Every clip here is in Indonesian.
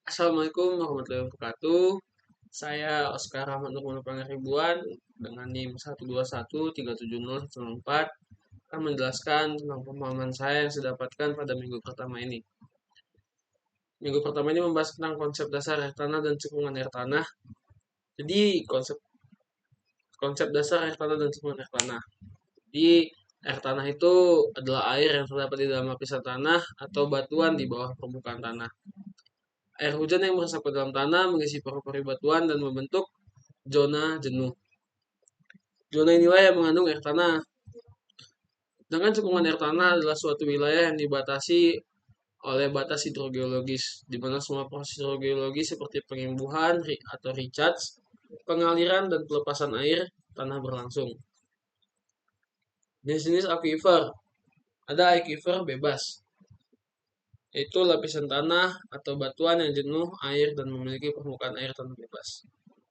Assalamualaikum warahmatullahi wabarakatuh. Saya Oskar Rahmat Nur Pangaribuan dengan NIM 121370104 akan menjelaskan tentang pemahaman saya yang saya dapatkan pada minggu pertama ini. Minggu pertama ini membahas tentang konsep dasar air tanah dan cekungan air tanah. Jadi konsep konsep dasar air tanah dan cekungan air tanah. Jadi air tanah itu adalah air yang terdapat di dalam lapisan tanah atau batuan di bawah permukaan tanah. Air hujan yang meresap ke dalam tanah mengisi pori-pori batuan dan membentuk zona jenuh. Zona inilah yang mengandung air tanah. Sedangkan cekungan air tanah adalah suatu wilayah yang dibatasi oleh batas hidrogeologis, di mana semua proses hidrogeologi seperti pengimbuhan atau recharge, pengaliran dan pelepasan air tanah berlangsung. Jenis-jenis aquifer, ada aquifer bebas, yaitu lapisan tanah atau batuan yang jenuh air dan memiliki permukaan air tanah bebas.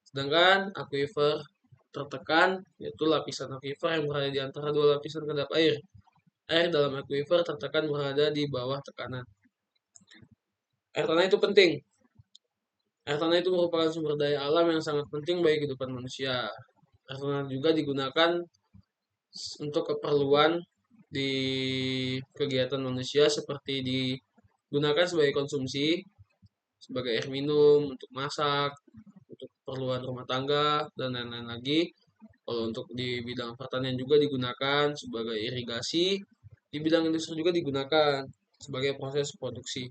Sedangkan aquifer tertekan, yaitu lapisan aquifer yang berada di antara dua lapisan kedap air. Air dalam aquifer tertekan berada di bawah tekanan. Air tanah itu penting. Air tanah itu merupakan sumber daya alam yang sangat penting bagi kehidupan manusia. Air tanah juga digunakan untuk keperluan di kegiatan manusia seperti digunakan sebagai konsumsi, sebagai air minum, untuk masak, untuk keperluan rumah tangga, dan lain-lain lagi. Kalau untuk di bidang pertanian juga digunakan sebagai irigasi, di bidang industri juga digunakan sebagai proses produksi.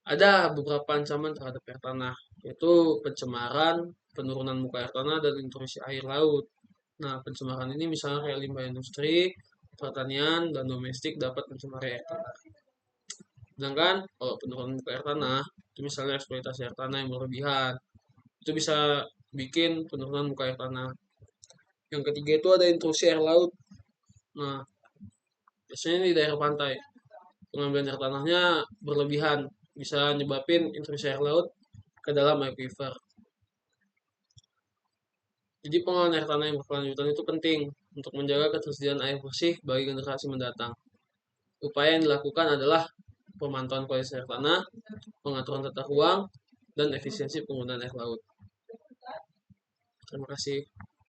Ada beberapa ancaman terhadap air tanah, yaitu pencemaran, penurunan muka air tanah, dan intrusi air laut. Nah, pencemaran ini misalnya kayak limbah industri, pertanian, dan domestik dapat mencemari air tanah. Sedangkan kalau penurunan muka air tanah, itu misalnya eksploitasi air tanah yang berlebihan, itu bisa bikin penurunan muka air tanah. Yang ketiga itu ada intrusi air laut. Nah, biasanya di daerah pantai, pengambilan air tanahnya berlebihan, bisa nyebabin intrusi air laut ke dalam aquifer. Jadi pengolahan air tanah yang berkelanjutan itu penting untuk menjaga ketersediaan air bersih bagi generasi mendatang. Upaya yang dilakukan adalah pemantauan kualitas air tanah, pengaturan tata ruang, dan efisiensi penggunaan air laut. Terima kasih.